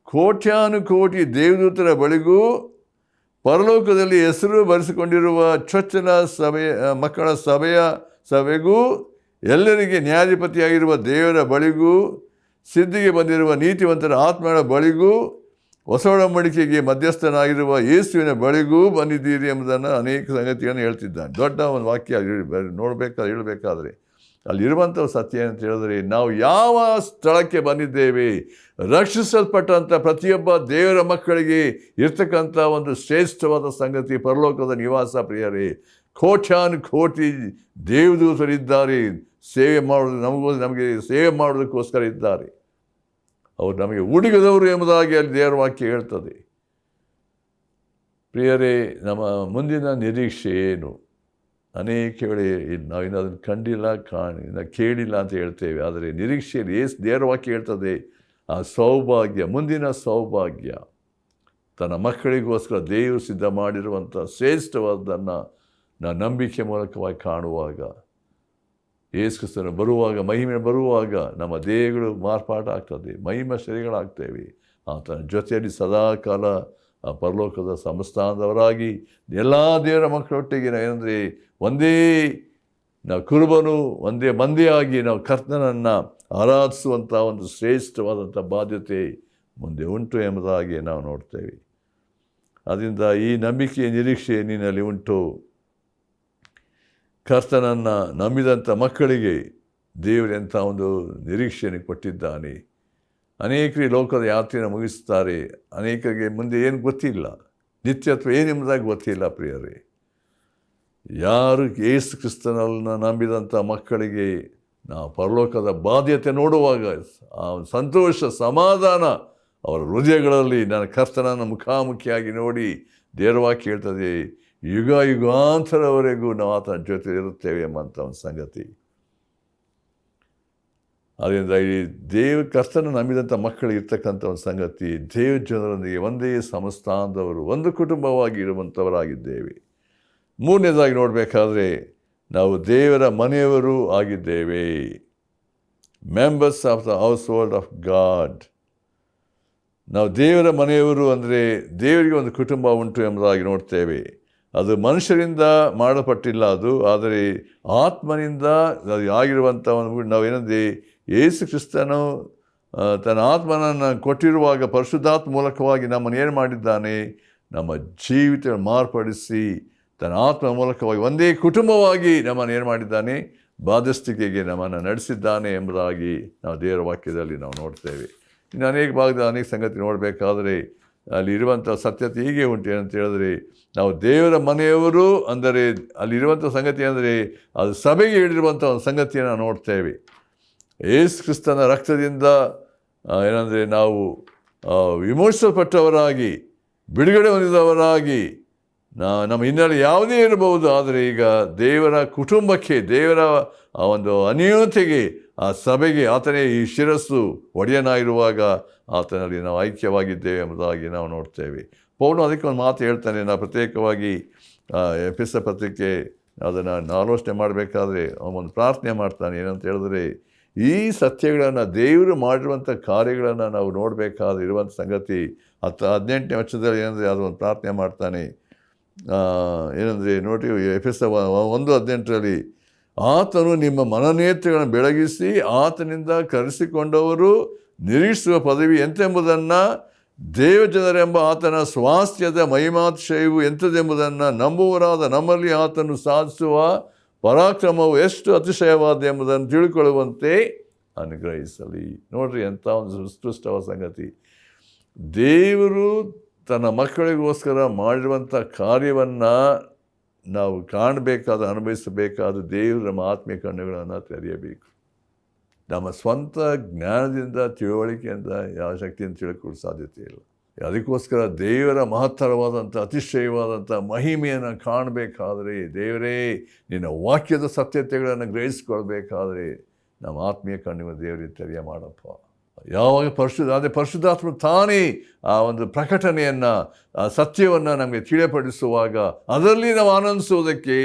ಕೋಟ್ಯಾನುಕೋಟಿ ದೇವದೂತರ ಬಳಿಗೂ ಪರಲೋಕದಲ್ಲಿ ಹೆಸರು ಬರೆಸಿಕೊಂಡಿರುವ ಚೊಚ್ಚಲ ಮಕ್ಕಳ ಸಭೆಗೂ ಎಲ್ಲರಿಗೆ ನ್ಯಾಯಾಧಿಪತಿಯಾಗಿರುವ ದೇವರ ಬಳಿಗೂ ಸಿದ್ಧಿಗೆ ಬಂದಿರುವ ನೀತಿವಂತರ ಆತ್ಮಗಳ ಬಳಿಗೂ ಹೊಸ ಒಡಂಬಡಿಕೆಗೆ ಮಧ್ಯಸ್ಥನಾಗಿರುವ ಯೇಸುವಿನ ಬಳಿಗೂ ಬಂದಿದ್ದೀರಿ ಎಂಬುದನ್ನು ಅನೇಕ ಸಂಗತಿಗಳನ್ನು ಹೇಳ್ತಿದ್ದಾನೆ. ದೊಡ್ಡ ಒಂದು ವಾಕ್ಯ ಹೇಳಬೇಕಾದ್ರೆ ಅಲ್ಲಿರುವಂಥ ಸತ್ಯ ಅಂತ ಹೇಳಿದ್ರೆ, ನಾವು ಯಾವ ಸ್ಥಳಕ್ಕೆ ಬಂದಿದ್ದೇವೆ, ರಕ್ಷಿಸಲ್ಪಟ್ಟಂಥ ಪ್ರತಿಯೊಬ್ಬ ದೇವರ ಮಕ್ಕಳಿಗೆ ಇರ್ತಕ್ಕಂಥ ಒಂದು ಶ್ರೇಷ್ಠವಾದ ಸಂಗತಿ ಪರಲೋಕದ ನಿವಾಸ. ಪ್ರಿಯರೇ, ಕೋಟಿ ದೇವದೂತರಿದ್ದಾರೆ, ಸೇವೆ ಮಾಡೋದು ನಮಗೆ ಸೇವೆ ಮಾಡೋದಕ್ಕೋಸ್ಕರ ಇದ್ದಾರೆ. ಅವರು ನಮಗೆ ಹುಡುಗದವರು ಎಂಬುದಾಗಿ ಅಲ್ಲಿ ದೇವರ ವಾಕ್ಯ ಹೇಳ್ತದೆ. ಪ್ರಿಯರೇ, ನಮ್ಮ ಮುಂದಿನ ನಿರೀಕ್ಷೆ ಏನು? ಅನೇಕ ವೇಳೆ ನಾವು ಇನ್ನು ಅದನ್ನು ಕಂಡಿಲ್ಲ, ಕೇಳಿಲ್ಲ ಅಂತ ಹೇಳ್ತೇವೆ. ಆದರೆ ನಿರೀಕ್ಷೆಯಲ್ಲಿ ದೇವರ ವಾಕ್ಯ ಹೇಳ್ತದೆ, ಆ ಸೌಭಾಗ್ಯ, ಮುಂದಿನ ಸೌಭಾಗ್ಯ, ತನ್ನ ಮಕ್ಕಳಿಗೋಸ್ಕರ ದೇವರು ಸಿದ್ಧ ಮಾಡಿರುವಂಥ ಶ್ರೇಷ್ಠವಾದನ್ನು ನಾವು ನಂಬಿಕೆ ಮೂಲಕವಾಗಿ ಕಾಣುವಾಗ, ಯೇಸು ಕ್ರಿಸ್ತನು ಬರುವಾಗ, ಮಹಿಮೆ ಬರುವಾಗ ನಮ್ಮ ದೇಹಗಳು ಮಾರ್ಪಾಟ ಆಗ್ತದೆ, ಮಹಿಮೆ ಶರೀರಗಳಾಗ್ತೇವೆ. ಆತನ ಜೊತೆಯಲ್ಲಿ ಸದಾಕಾಲ ಆ ಪರಲೋಕದ ಸಂಸ್ಥಾನದವರಾಗಿ ಎಲ್ಲ ದೇವರ ಮಕ್ಕಳೊಟ್ಟಿಗೆ ಏನಂದರೆ ಒಂದೇ ನಾವು ಕುರುಬನು, ಒಂದೇ ಮಂದಿಯಾಗಿ ನಾವು ಕರ್ತನನ್ನು ಆರಾಧಿಸುವಂಥ ಒಂದು ಶ್ರೇಷ್ಠವಾದಂಥ ಬಾಧ್ಯತೆ ಮುಂದೆ ಉಂಟು ಎಂಬುದಾಗಿ ನಾವು ನೋಡ್ತೇವೆ. ಅದರಿಂದ ಈ ನಂಬಿಕೆಯ ನಿರೀಕ್ಷೆ ನಿನ್ನಲ್ಲಿ ಉಂಟು. ಕರ್ತನನ್ನು ನಂಬಿದಂಥ ಮಕ್ಕಳಿಗೆ ದೇವರೆಂಥ ಒಂದು ನಿರೀಕ್ಷೆಯನ್ನು ಕೊಟ್ಟಿದ್ದಾನೆ. ಅನೇಕರು ಲೋಕದ ಯಾತ್ರೆಯನ್ನು ಮುಗಿಸ್ತಾರೆ, ಅನೇಕರಿಗೆ ಮುಂದೆ ಏನು ಗೊತ್ತಿಲ್ಲ, ನಿತ್ಯತ್ವ ಏನೆಂಬುದಾಗಿ ಗೊತ್ತಿಲ್ಲ. ಪ್ರಿಯರೇ, ಯಾರು ಯೇಸು ಕ್ರಿಸ್ತನನ್ನು ನಂಬಿದಂಥ ಮಕ್ಕಳಿಗೆ ನಾವು ಪರಲೋಕದ ಬಾಧ್ಯತೆ ನೋಡುವಾಗ ಆ ಸಂತೋಷ, ಸಮಾಧಾನ ಅವರ ಹೃದಯಗಳಲ್ಲಿ ನನ್ನ ಕರ್ತನನ್ನು ಮುಖಾಮುಖಿಯಾಗಿ ನೋಡಿ ದೇವರ ವಾಕ್ಯ ಹೇಳ್ತದೆ, ಯುಗಾಂತರವರೆಗೂ ನಾವು ಆತನ ಜೊತೆ ಇರುತ್ತೇವೆ ಎಂಬಂಥ ಒಂದು ಸಂಗತಿ. ಅದರಿಂದ ಈ ಕರ್ತನ ನಂಬಿದಂಥ ಮಕ್ಕಳಿಗೆ ಇರ್ತಕ್ಕಂಥ ಒಂದು ಸಂಗತಿ, ದೇವ ಜನರೊಂದಿಗೆ ಒಂದೇ ಸಂಸ್ಥಾನದವರು, ಒಂದು ಕುಟುಂಬವಾಗಿ ಇರುವಂಥವರಾಗಿದ್ದೇವೆ. ಮೂರನೇದಾಗಿ ನೋಡಬೇಕಾದ್ರೆ ನಾವು ದೇವರ ಮನೆಯವರು ಆಗಿದ್ದೇವೆ. Members of the house hold of god. ನಾವು ದೇವರ ಮನೆಯವರು ಅಂದರೆ ದೇವರಿಗೆ ಒಂದು ಕುಟುಂಬ ಉಂಟು ಎಂಬುದಾಗಿ ನೋಡ್ತೇವೆ. ಅದು ಮನುಷ್ಯರಿಂದ ಮಾಡಲ್ಪಟ್ಟಿಲ್ಲ, ಅದು ಆದರೆ ಆತ್ಮನಿಂದ ಆಗಿರುವಂಥ ಒಂದು ನಾವೇನಂದರೆ ಯೇಸು ಕ್ರಿಸ್ತನು ತನ್ನ ಆತ್ಮನನ್ನು ಕೊಟ್ಟಿರುವಾಗ ಪರಿಶುದ್ಧಾತ್ಮ ಮೂಲಕವಾಗಿ ನಮ್ಮನ್ನು ಏನು ಮಾಡಿದ್ದಾನೆ, ನಮ್ಮ ಜೀವಿತ ಮಾರ್ಪಡಿಸಿ ತನ್ನ ಆತ್ಮ ಮೂಲಕವಾಗಿ ಒಂದೇ ಕುಟುಂಬವಾಗಿ ನಮ್ಮನ್ನು ಏನು ಮಾಡಿದ್ದಾನೆ, ಬಾಧ್ಯಸ್ಥಿಕೆಗೆ ನಮ್ಮನ್ನು ನಡೆಸಿದ್ದಾನೆ ಎಂಬುದಾಗಿ ನಾವು ದೇವರ ವಾಕ್ಯದಲ್ಲಿ ನಾವು ನೋಡ್ತೇವೆ. ಇನ್ನು ಅನೇಕ ಭಾಗದ ಅನೇಕ ಸಂಗತಿ ನೋಡಬೇಕಾದರೆ ಅಲ್ಲಿ ಇರುವಂಥ ಸತ್ಯತೆ ಹೀಗೆ ಉಂಟು. ಏನಂತ ಹೇಳಿದ್ರೆ, ನಾವು ದೇವರ ಮನೆಯವರು ಅಂದರೆ ಅಲ್ಲಿರುವಂಥ ಸಂಗತಿ ಅಂದರೆ ಅದು ಸಭೆಗೆ ಹಿಡಿರುವಂಥ ಒಂದು ಸಂಗತಿಯನ್ನು ನೋಡ್ತೇವೆ. ಯೇಸು ಕ್ರಿಸ್ತನ ರಕ್ತದಿಂದ ಏನಂದರೆ ನಾವು ವಿಮೋಚಿಸಲ್ಪಟ್ಟವರಾಗಿ, ಬಿಡುಗಡೆ ಹೊಂದಿದವರಾಗಿ, ನಮ್ಮ ಹಿನ್ನೆಲೆ ಯಾವುದೇ ಇರಬಹುದು, ಆದರೆ ಈಗ ದೇವರ ಕುಟುಂಬಕ್ಕೆ, ದೇವರ ಆ ಒಂದು ಅನ್ಯೋನ್ಯತೆಗೆ, ಆ ಸಭೆಗೆ ಆತನೇ ಈ ಶಿರಸ್ಸು ಒಡೆಯನಾಗಿರುವಾಗ ಆತನಲ್ಲಿ ನಾವು ಐಕ್ಯವಾಗಿದ್ದೇವೆ ಎಂಬುದಾಗಿ ನಾವು ನೋಡ್ತೇವೆ. ಪೌಲನು ಅದಕ್ಕೆ ಒಂದು ಮಾತು ಹೇಳ್ತಾನೆ. ನಾವು ಪ್ರತ್ಯೇಕವಾಗಿ ಎಫೆಸ ಪತ್ರಿಕೆ ಅದನ್ನು ಆಲೋಚನೆ ಮಾಡಬೇಕಾದ್ರೆ ಅವನೊಂದು ಪ್ರಾರ್ಥನೆ ಮಾಡ್ತಾನೆ. ಏನಂತ ಹೇಳಿದ್ರೆ, ಈ ಸತ್ಯಗಳನ್ನು, ದೇವರು ಮಾಡಿರುವಂಥ ಕಾರ್ಯಗಳನ್ನು ನಾವು ನೋಡಬೇಕಾದ್ರೆ ಇರುವಂಥ ಸಂಗತಿ 18ನೇ ವರ್ಷದಲ್ಲಿ ಏನಂದರೆ ಅದು ಒಂದು ಪ್ರಾರ್ಥನೆ ಮಾಡ್ತಾನೆ. ಏನಂದರೆ ನೋಡಿ, ಎಫೆಸ 1:18 ಆತನು ನಿಮ್ಮ ಮನನೇತ್ರಗಳನ್ನು ಬೆಳಗಿಸಿ ಆತನಿಂದ ಕರೆಸಿಕೊಂಡವರು ನಿರೀಕ್ಷಿಸುವ ಪದವಿ ಎಂತೆಂಬುದನ್ನು, ದೇವಜನರೆಂಬ ಆತನ ಸ್ವಾಸ್ಥ್ಯದ ಮಹಿಮಾತಿಶಯವು ಎಂಥದೆಂಬುದನ್ನು ನಂಬುವರಾದ ನಮ್ಮಲ್ಲಿ ಆತನು ಸಾಧಿಸುವ ಪರಾಕ್ರಮವು ಎಷ್ಟು ಅತಿಶಯವಾದ ಎಂಬುದನ್ನು ತಿಳ್ಕೊಳ್ಳುವಂತೆ ಅನುಗ್ರಹಿಸಲಿ. ನೋಡ್ರಿ, ಎಂಥ ಒಂದು ಉತ್ಕೃಷ್ಟವಾದ ಸಂಗತಿ. ದೇವರು ತನ್ನ ಮಕ್ಕಳಿಗೋಸ್ಕರ ಮಾಡಿರುವಂಥ ಕಾರ್ಯವನ್ನು ನಾವು ಕಾಣಬೇಕಾದ, ಅನುಭವಿಸಬೇಕಾದ ದೇವರು ನಮ್ಮ ಆತ್ಮೀಯ ಕಣ್ಣುಗಳನ್ನು ತೆರೆಯಬೇಕು. ನಮ್ಮ ಸ್ವಂತ ಜ್ಞಾನದಿಂದ, ತಿಳುವಳಿಕೆಯಿಂದ ಯಾವ ಶಕ್ತಿಯನ್ನು ತಿಳ್ಕೊಳ್ಳೋ ಸಾಧ್ಯತೆ ಇಲ್ಲ. ಅದಕ್ಕೋಸ್ಕರ ದೇವರ ಮಹತ್ತರವಾದಂಥ, ಅತಿಶಯವಾದಂಥ ಮಹಿಮೆಯನ್ನು ಕಾಣಬೇಕಾದರೆ, ದೇವರೇ ನಿನ್ನ ವಾಕ್ಯದ ಸತ್ಯತೆಗಳನ್ನು ಗ್ರಹಿಸ್ಕೊಳ್ಬೇಕಾದ್ರೆ ನಮ್ಮ ಆತ್ಮೀಯ ಕಣ್ಣಿನ ದೇವರಿಗೆ ತೆರೆಯ ಮಾಡಪ್ಪ. ಯಾವಾಗ ಪರಿಶುದ್ಧಾತ್ಮ ತಾನೇ ಆ ಒಂದು ಪ್ರಕಟಣೆಯನ್ನು, ಆ ಸತ್ಯವನ್ನು ನಮಗೆ ತಿಳಿಯಪಡಿಸುವಾಗ ಅದರಲ್ಲಿ ನಾವು ಆನಂದಿಸುವುದಕ್ಕೆ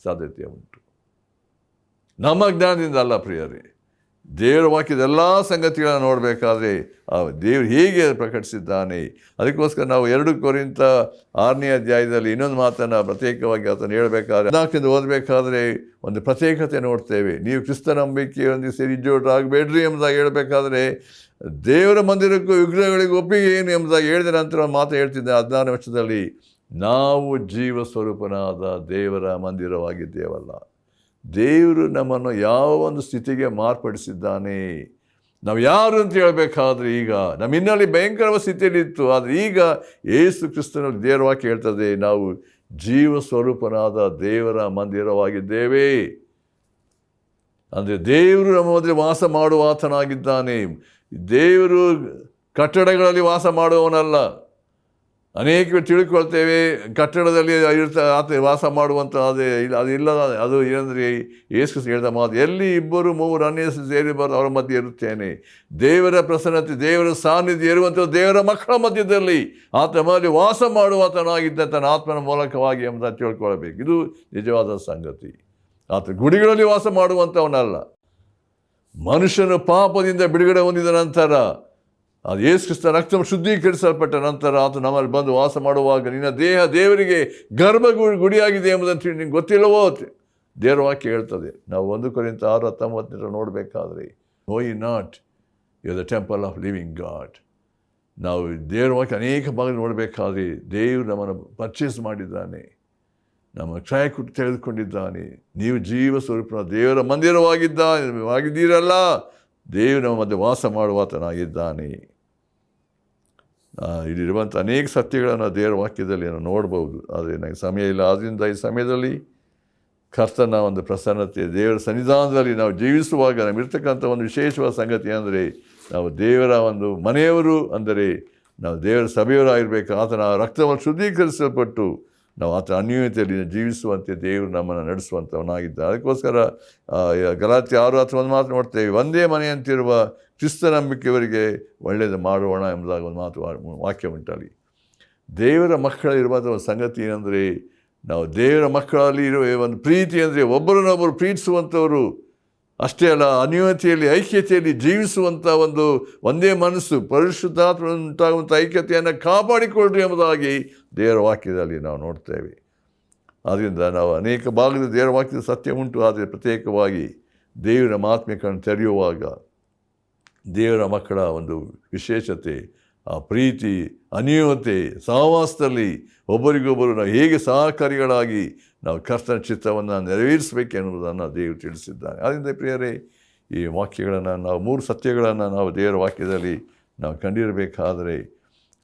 ಸಾಧ್ಯತೆ ಉಂಟು. ನಮ್ಮ ಜ್ಞಾನದಿಂದ ಅಲ್ಲ ಪ್ರಿಯರೇ, ದೇವರ ವಾಕ್ಯದ ಎಲ್ಲ ಸಂಗತಿಗಳನ್ನು ನೋಡಬೇಕಾದ್ರೆ ಆ ದೇವರು ಹೇಗೆ ಪ್ರಕಟಿಸಿದ್ದಾನೆ. ಅದಕ್ಕೋಸ್ಕರ ನಾವು 2 ಕೊರಿಂಥ 6ನೇ ಅಧ್ಯಾಯದಲ್ಲಿ ಇನ್ನೊಂದು ಮಾತನ್ನು ಪ್ರತ್ಯೇಕವಾಗಿ ಆತನು ಹೇಳಬೇಕಾದ್ರೆ 4 ಓದಬೇಕಾದ್ರೆ ಒಂದು ಪ್ರತ್ಯೇಕತೆ ನೋಡ್ತೇವೆ. ನೀವು ಕ್ರಿಸ್ತ ನಂಬಿಕೆಯೊಂದಿಗೆ ಸೇರಿ ಜೋಡಾಗಬೇಡ್ರಿ ಎಂಬುದಾಗಿ ಹೇಳಬೇಕಾದ್ರೆ ದೇವರ ಮಂದಿರಕ್ಕೂ ವಿಗ್ರಹಗಳಿಗೂ ಒಪ್ಪಿಗೆ ಏನು ಎಂಬುದಾಗಿ ಹೇಳಿದ ನಂತರ ಮಾತು ಹೇಳ್ತಿದ್ದೆ 16ನೇ ವರ್ಷದಲ್ಲಿ, ನಾವು ಜೀವ ಸ್ವರೂಪನಾದ ದೇವರ ಮಂದಿರವಾಗಿದ್ದೇವಲ್ಲ. ದೇವರು ನಮ್ಮನ್ನು ಯಾವ ಒಂದು ಸ್ಥಿತಿಗೆ ಮಾರ್ಪಡಿಸಿದ್ದಾನೆ. ನಾವು ಯಾರು ಅಂತ ಹೇಳಬೇಕಾದ್ರೆ ಈಗ ನಮ್ಮ ಹಿನ್ನೆಲೆ ಭಯಂಕರವಾದ ಸ್ಥಿತಿಯಲ್ಲಿತ್ತು, ಆದರೆ ಈಗ ಯೇಸು ಕ್ರಿಸ್ತನಲ್ಲಿ ದೇವರ ವಾಕ್ಯ ಹೇಳ್ತದೆ, ನಾವು ಜೀವ ಸ್ವರೂಪನಾದ ದೇವರ ಮಂದಿರವಾಗಿದ್ದೇವೆ. ಅಂದರೆ ದೇವರು ನಮ್ಮ ಮಧ್ಯೆ ವಾಸ ಮಾಡುವ ಆತನಾಗಿದ್ದಾನೆ. ದೇವರು ಕಟ್ಟಡಗಳಲ್ಲಿ ವಾಸ ಮಾಡುವವನಲ್ಲ. ಅನೇಕ ತಿಳ್ಕೊಳ್ತೇವೆ ಕಟ್ಟಡದಲ್ಲಿ ಆತ ವಾಸ ಮಾಡುವಂಥ ಅದಿಲ್ಲ. ಅದು ಏನಂದರೆ ಯೇಸು ಹೇಳಿದ ಮಾತು, ಎಲ್ಲಿ 2-3 ಅನ್ಯ ಸೇರಿಬಾರ್ದು ಅವರ ಮಧ್ಯೆ ಇರುತ್ತೇನೆ. ದೇವರ ಪ್ರಸನ್ನತೆ, ದೇವರ ಸಾನ್ನಿಧ್ಯ ಇರುವಂಥ ದೇವರ ಮಕ್ಕಳ ಮಧ್ಯದಲ್ಲಿ ಆತ ಮೇಲೆ ವಾಸ ಮಾಡುವಾತನಾಗಿದ್ದ ತನ್ನ ಆತ್ಮನ ಮೂಲಕವಾಗಿ ಎಂಬುದನ್ನು ತಿಳ್ಕೊಳ್ಬೇಕು. ಇದು ನಿಜವಾದ ಸಂಗತಿ. ಆತ ಗುಡಿಗಳಲ್ಲಿ ವಾಸ ಮಾಡುವಂಥವನಲ್ಲ. ಮನುಷ್ಯನು ಪಾಪದಿಂದ ಬಿಡುಗಡೆ ಹೊಂದಿದ ನಂತರ, ಅದು ಯೇಸು ಕ್ರಿಸ್ತ ರಕ್ತ ಶುದ್ಧೀಕರಿಸಲ್ಪಟ್ಟ ನಂತರ ಆತ ನಮ್ಮಲ್ಲಿ ಬಂದು ವಾಸ ಮಾಡುವಾಗ ನಿನ್ನ ದೇಹ ದೇವರಿಗೆ ಗುಡಿಯಾಗಿದೆ ಎಂಬುದನ್ನು ನಿನಗೆ ಗೊತ್ತಿಲ್ಲವೋ? ದೇವರ ವಾಕ್ಯ ಹೇಳ್ತದೆ. ನಾವು 1 ಕೊರಿಂಥ 6:19 ನೋಡಬೇಕಾದ್ರೆ, know you not you the temple of living God. ನಾವು ದೇವರ ವಾಕ್ಯ ಅನೇಕ ಭಾಗ ನೋಡಬೇಕಾದ್ರೆ ದೇವರು ನಮ್ಮನ್ನು ಪರ್ಚೇಸ್ ಮಾಡಿದ್ದಾನೆ, ನಮ್ಮ ಕ್ಷಯ ಕೊಟ್ಟು ತೆಗೆದುಕೊಂಡಿದ್ದಾನೆ. ನೀವು ಜೀವ ಸ್ವರೂಪನ ದೇವರ ಮಂದಿರವಾಗಿದ್ದೀರಲ್ಲ, ದೇವರು ನಮ್ಮ ಮಧ್ಯೆ ವಾಸ ಮಾಡುವಾತನಾಗಿದ್ದಾನೆ. ಇಲ್ಲಿರುವಂಥ ಅನೇಕ ಸತ್ಯಗಳನ್ನು ದೇವರ ವಾಕ್ಯದಲ್ಲಿ ನಾವು ನೋಡ್ಬೋದು, ಆದರೆ ನನಗೆ ಸಮಯ ಇಲ್ಲ. ಆದ್ದರಿಂದ ಈ ಸಮಯದಲ್ಲಿ ಕರ್ತನ ಒಂದು ಪ್ರಸನ್ನತೆ, ದೇವರ ಸನ್ನಿಧಾನದಲ್ಲಿ ನಾವು ಜೀವಿಸುವಾಗ ನಮಗಿರ್ತಕ್ಕಂಥ ಒಂದು ವಿಶೇಷವಾದ ಸಂಗತಿ ಅಂದರೆ, ನಾವು ದೇವರ ಒಂದು ಮನೆಯವರು, ಅಂದರೆ ನಾವು ದೇವರ ಸಭೆಯವರಾಗಿರಬೇಕು. ಆತನ ರಕ್ತವನ್ನು ಶುದ್ಧೀಕರಿಸಲ್ಪಟ್ಟು ನಾವು ಆತ ಅನ್ಯೋನ್ಯತೆಯಲ್ಲಿ ಜೀವಿಸುವಂತೆ ದೇವರು ನಮ್ಮನ್ನು ನಡೆಸುವಂಥವನಾಗಿದ್ದ. ಅದಕ್ಕೋಸ್ಕರ ಗಲಾತ್ಯ 6:1 ಮಾತು ನೋಡ್ತೇವೆ, ಒಂದೇ ಮನೆಯಂತಿರುವ ಕ್ರಿಸ್ತ ನಂಬಿಕೆಯವರಿಗೆ ಒಳ್ಳೆಯದು ಮಾಡೋಣ ಎಂಬುದಾಗಿ ಒಂದು ಮಾತು ವಾಕ್ಯ ಉಂಟಲ್ಲಿ. ದೇವರ ಮಕ್ಕಳಿರುವಂಥ ಒಂದು ಸಂಗತಿ ಏನಂದರೆ, ನಾವು ದೇವರ ಮಕ್ಕಳಲ್ಲಿ ಇರುವ ಒಂದು ಪ್ರೀತಿ ಅಂದರೆ ಒಬ್ಬರನ್ನೊಬ್ಬರು ಪ್ರೀತಿಸುವಂಥವರು ಅಷ್ಟೇ ಅಲ್ಲ, ಅನ್ಯೋನ್ಯತೆಯಲ್ಲಿ ಐಕ್ಯತೆಯಲ್ಲಿ ಜೀವಿಸುವಂಥ ಒಂದು ಒಂದೇ ಮನಸ್ಸು, ಪರಿಶುದ್ಧಾತ್ಮ ಉಂಟಾಗುವಂಥ ಐಕ್ಯತೆಯನ್ನು ಕಾಪಾಡಿಕೊಳ್ಳ್ರಿ ಎಂಬುದಾಗಿ ದೇವರ ವಾಕ್ಯದಲ್ಲಿ ನಾವು ನೋಡ್ತೇವೆ. ಆದ್ದರಿಂದ ನಾವು ಅನೇಕ ಭಾಗದ ದೇವರ ವಾಕ್ಯದ ಸತ್ಯ ಉಂಟು, ಆದರೆ ಪ್ರತ್ಯೇಕವಾಗಿ ದೇವರ ಆತ್ಮಿಕವನ್ನು ತೆರೆಯುವಾಗ ದೇವರ ಮಕ್ಕಳ ಒಂದು ವಿಶೇಷತೆ, ಆ ಪ್ರೀತಿ, ಅನ್ಯೋನ್ಯತೆ, ಸಹವಾಸದಲ್ಲಿ ಒಬ್ಬರಿಗೊಬ್ಬರು ನಾವು ಹೇಗೆ ಸಹಕಾರಿಗಳಾಗಿ ನಾವು ಕರ್ತನ ಚಿತ್ತವನ್ನು ನೆರವೇರಿಸಬೇಕು ಎನ್ನುವುದನ್ನು ದೇವರು ತಿಳಿಸಿದ್ದಾನೆ. ಆದ್ದರಿಂದ ಪ್ರಿಯರೇ, ಈ ವಾಕ್ಯಗಳನ್ನು ನಾವು 3 ಸತ್ಯಗಳನ್ನು ನಾವು ದೇವರ ವಾಕ್ಯದಲ್ಲಿ ನಾವು ಕಂಡಿರಬೇಕಾದರೆ,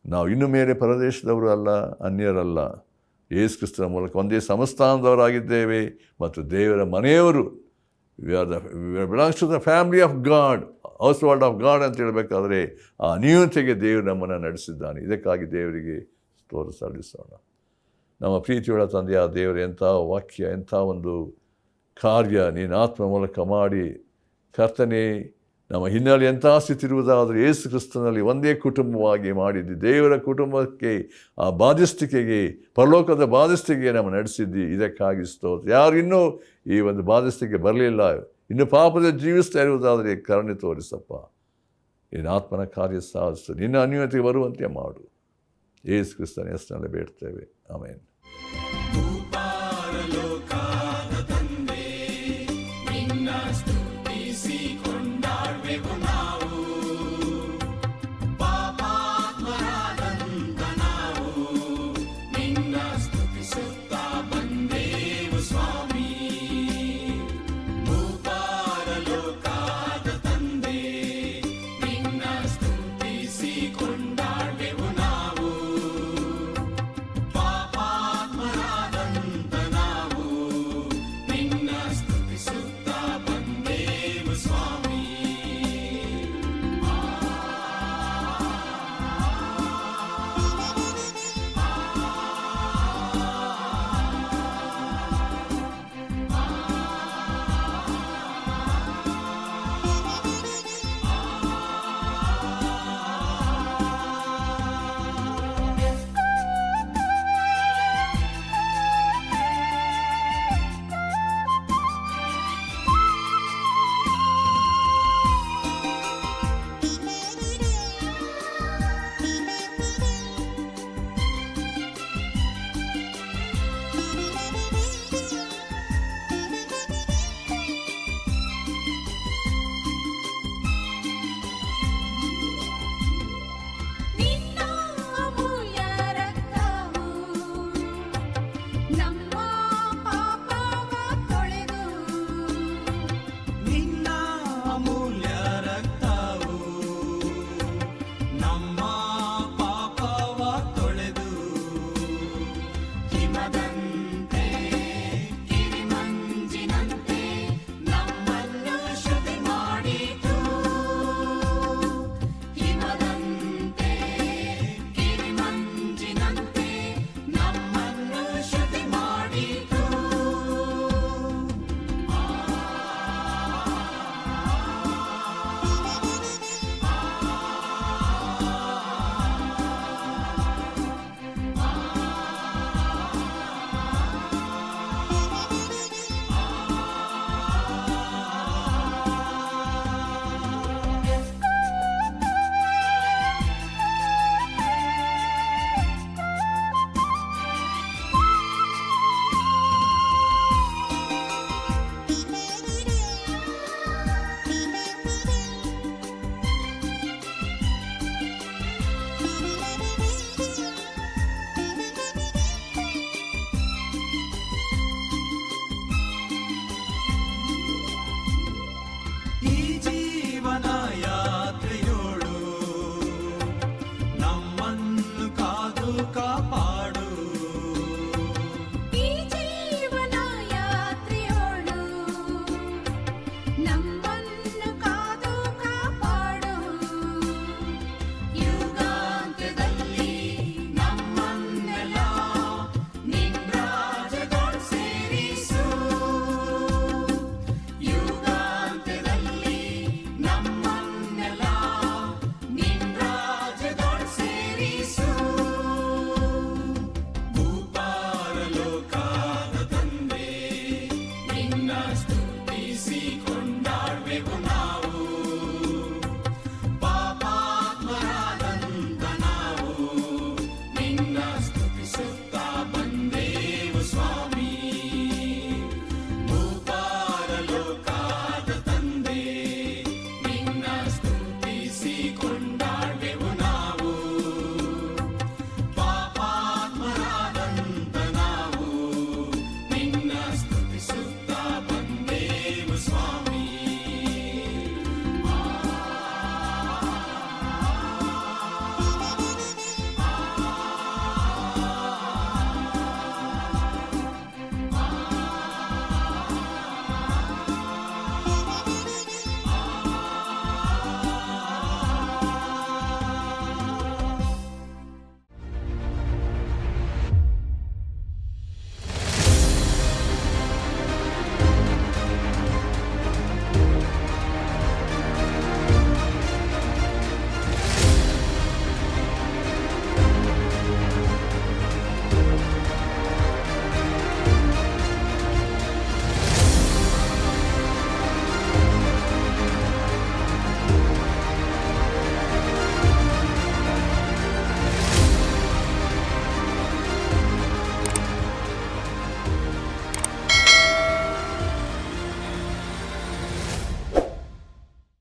ನಾವು ಇನ್ನು ಮೇಲೆ ಪರದೇಶದವರು ಅಲ್ಲ, ಅನ್ಯರಲ್ಲ, ಯೇಸು ಕ್ರಿಸ್ತನ ಮೂಲಕ ಒಂದೇ ಸಂಸ್ಥಾನದವರಾಗಿದ್ದೇವೆ ಮತ್ತು ದೇವರ ಮನೆಯವರು. We belongs to the family of God, house world of God ಅಂತ ಹೇಳಬೇಕಾದ್ರೆ ಆ ಅನ್ಯೋನ್ಯತೆಗೆ ದೇವರು ನಮ್ಮನ್ನು ನಡೆಸಿದ್ದಾನೆ. ಇದಕ್ಕಾಗಿ ದೇವರಿಗೆ ಸ್ತೋತ್ರ ಸಲ್ಲಿಸೋಣ. ನಮ್ಮ ಪ್ರೀತಿಯುಳ್ಳ ತಂದೆಯ ದೇವರು ಎಂಥ ವಾಕ್ಯ, ಎಂಥ ಒಂದು ಕಾರ್ಯ ನೀನು ಆತ್ಮ ಮೂಲಕ ಮಾಡಿ ಕರ್ತನೆ, ನಮ್ಮ ಹಿನ್ನೆಲೆ ಎಂಥ ಸ್ಥಿತಿ ಇರುವುದಾದರೂ ಯೇಸು ಕ್ರಿಸ್ತನಲ್ಲಿ ಒಂದೇ ಕುಟುಂಬವಾಗಿ ಮಾಡಿದ್ದಿ. ದೇವರ ಕುಟುಂಬಕ್ಕೆ, ಆ ಬಾಧ್ಯಸ್ಥಿಕೆಗೆ, ಪರಲೋಕದ ಬಾಧ್ಯಸ್ಥಿಕೆಗೆ ನಮ್ಮ ನಡೆಸಿದ್ದಿ. ಇದಕ್ಕಾಗಿ ಸ್ತೋತ್ರ. ಯಾರು ಇನ್ನೂ ಈ ಒಂದು ಬಾಧ್ಯಸ್ಥಿಕೆ ಬರಲಿಲ್ಲ, ಇನ್ನು ಪಾಪದ ಜೀವಿಸ್ತಾ ಇರುವುದಾದರೆ ಕರುಣೆ ತೋರಿಸಪ್ಪ. ನಿನ್ನ ಆತ್ಮನ ಕಾರ್ಯ ಸಾಧಿಸು, ನಿನ್ನ ಅನ್ಯೋನ್ಯತೆಗೆ ಬರುವಂತೆ ಮಾಡು. ಯೇಸು ಕ್ರಿಸ್ತನ ಹೆಸರಿನಲ್ಲಿ ಬೇಡ್ತೇವೆ, ಆಮೆನ್.